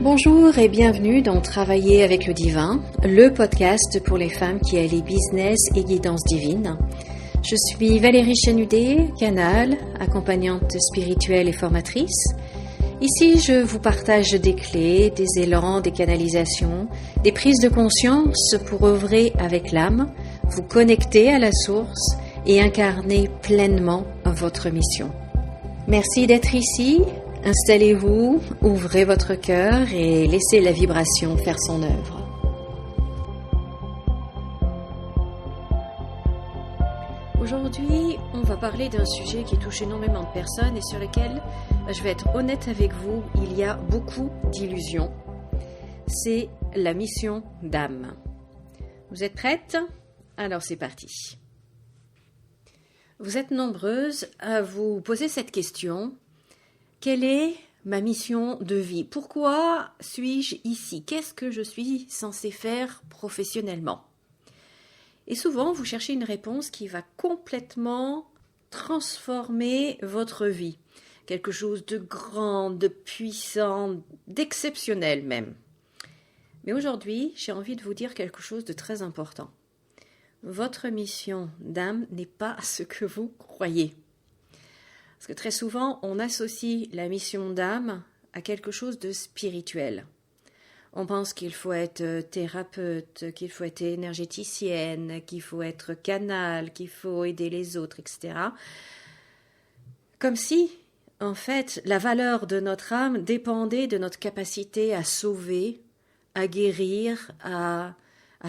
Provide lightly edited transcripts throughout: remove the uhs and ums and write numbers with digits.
Bonjour et bienvenue dans Travailler avec le divin, le podcast pour les femmes qui allient business et guidance divine. Je suis Valérie Chanudet, canal, accompagnante spirituelle et formatrice. Ici, je vous partage des clés, des élans, des canalisations, des prises de conscience pour œuvrer avec l'âme, vous connecter à la source et incarner pleinement votre mission. Merci d'être ici. Installez-vous, ouvrez votre cœur et laissez la vibration faire son œuvre. Aujourd'hui, on va parler d'un sujet qui touche énormément de personnes et sur lequel, je vais être honnête avec vous, il y a beaucoup d'illusions. C'est la mission d'âme. Vous êtes prêtes ? Alors c'est parti. Vous êtes nombreuses à vous poser cette question. Quelle est ma mission de vie ? Pourquoi suis-je ici ? Qu'est-ce que je suis censée faire professionnellement ? Et souvent, vous cherchez une réponse qui va complètement transformer votre vie. Quelque chose de grand, de puissant, d'exceptionnel même. Mais aujourd'hui, j'ai envie de vous dire quelque chose de très important. Votre mission d'âme n'est pas ce que vous croyez. Parce que très souvent, on associe la mission d'âme à quelque chose de spirituel. On pense qu'il faut être thérapeute, qu'il faut être énergéticienne, qu'il faut être canal, qu'il faut aider les autres, etc. Comme si, en fait, la valeur de notre âme dépendait de notre capacité à sauver, à guérir, à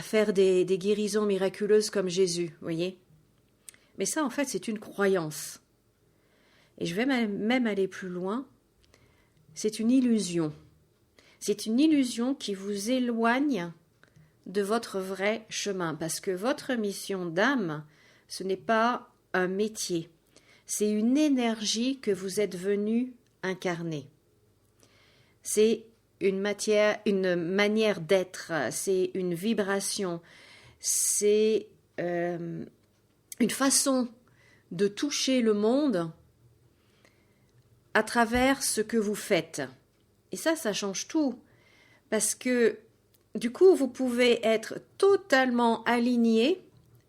faire des guérisons miraculeuses comme Jésus, voyez. Mais ça, en fait, c'est une croyance. Et je vais même aller plus loin, c'est une illusion. C'est une illusion qui vous éloigne de votre vrai chemin, parce que votre mission d'âme, ce n'est pas un métier, c'est une énergie que vous êtes venu incarner. C'est une manière d'être, c'est une vibration, c'est une façon de toucher le monde à travers ce que vous faites. Et ça change tout. Parce que, du coup, vous pouvez être totalement aligné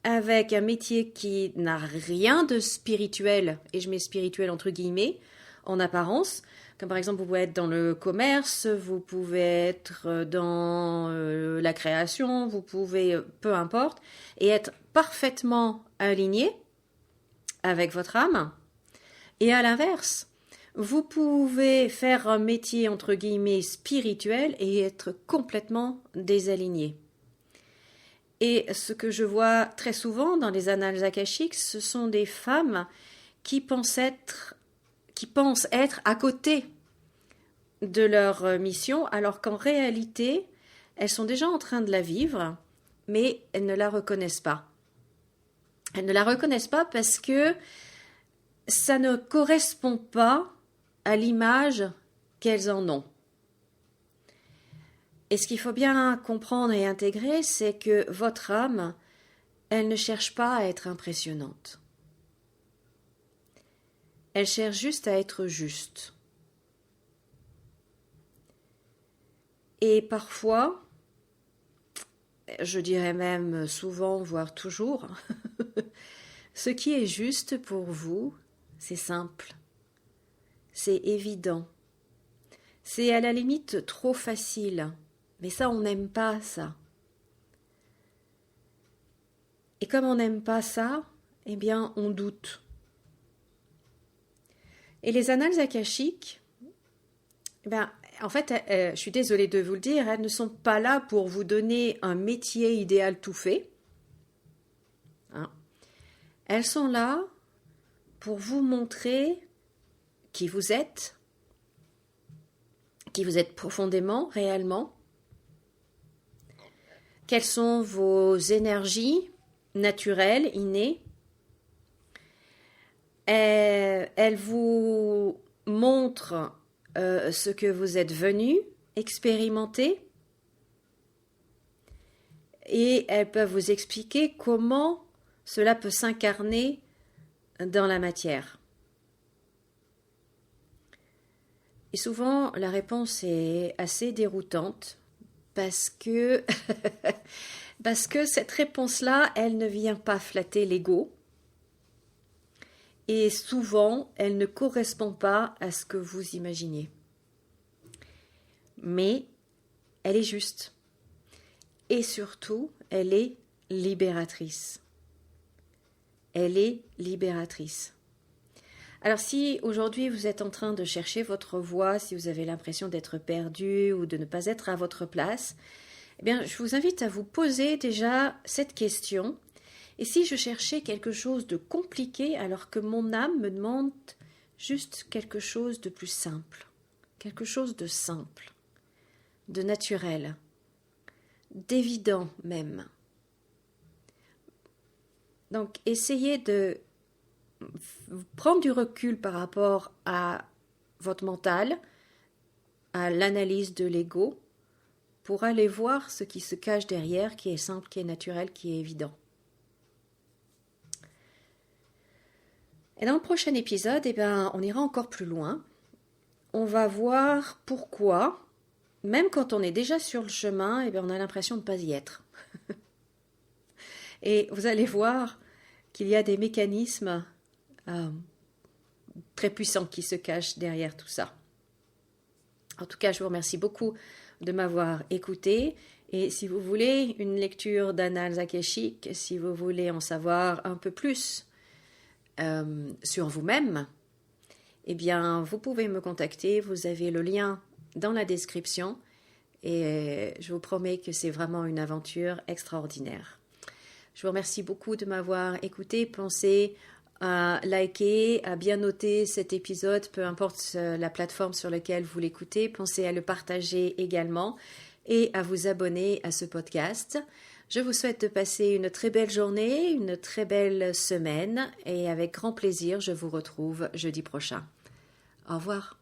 avec un métier qui n'a rien de spirituel, et je mets spirituel entre guillemets, en apparence. Comme par exemple, vous pouvez être dans le commerce, vous pouvez être dans la création, vous pouvez, peu importe, et être parfaitement aligné avec votre âme. Et à l'inverse, vous pouvez faire un métier entre guillemets spirituel et être complètement désaligné. Et ce que je vois très souvent dans les annales akashiques, ce sont des femmes qui pensent être à côté de leur mission, alors qu'en réalité, elles sont déjà en train de la vivre, mais elles ne la reconnaissent pas. Elles ne la reconnaissent pas parce que ça ne correspond pas à l'image qu'elles en ont. Et ce qu'il faut bien comprendre et intégrer, c'est que votre âme, elle ne cherche pas à être impressionnante. Elle cherche juste à être juste. Et parfois, je dirais même souvent, voire toujours, ce qui est juste pour vous, c'est simple. C'est évident. C'est à la limite trop facile. Mais ça, on n'aime pas ça. Et comme on n'aime pas ça, eh bien, on doute. Et les annales akashiques, en fait, je suis désolée de vous le dire, elles ne sont pas là pour vous donner un métier idéal tout fait. Hein. Elles sont là pour vous montrer qui vous êtes profondément, réellement, quelles sont vos énergies naturelles, innées. Elles vous montrent ce que vous êtes venu expérimenter et elles peuvent vous expliquer comment cela peut s'incarner dans la matière. Et souvent, la réponse est assez déroutante parce que, parce que cette réponse-là, elle ne vient pas flatter l'ego. Et souvent, elle ne correspond pas à ce que vous imaginez. Mais elle est juste. Et surtout, elle est libératrice. Elle est libératrice. Alors si aujourd'hui vous êtes en train de chercher votre voie, si vous avez l'impression d'être perdu ou de ne pas être à votre place, eh bien, je vous invite à vous poser déjà cette question. Et si je cherchais quelque chose de compliqué alors que mon âme me demande juste quelque chose de plus simple, quelque chose de simple, de naturel, d'évident même. Donc, essayez de prendre du recul par rapport à votre mental, à l'analyse de l'ego, pour aller voir ce qui se cache derrière, qui est simple, qui est naturel, qui est évident. Et dans le prochain épisode, on ira encore plus loin. On va voir pourquoi, même quand on est déjà sur le chemin, on a l'impression de ne pas y être. Et vous allez voir qu'il y a des mécanismes très puissants qui se cachent derrière tout ça. En tout cas, je vous remercie beaucoup de m'avoir écouté. Et si vous voulez une lecture d'annales akashiques, si vous voulez en savoir un peu plus sur vous-même, vous pouvez me contacter. Vous avez le lien dans la description. Et je vous promets que c'est vraiment une aventure extraordinaire. Je vous remercie beaucoup de m'avoir écouté. Pensez à liker, à bien noter cet épisode, peu importe la plateforme sur laquelle vous l'écoutez. Pensez à le partager également et à vous abonner à ce podcast. Je vous souhaite de passer une très belle journée, une très belle semaine et avec grand plaisir, je vous retrouve jeudi prochain. Au revoir.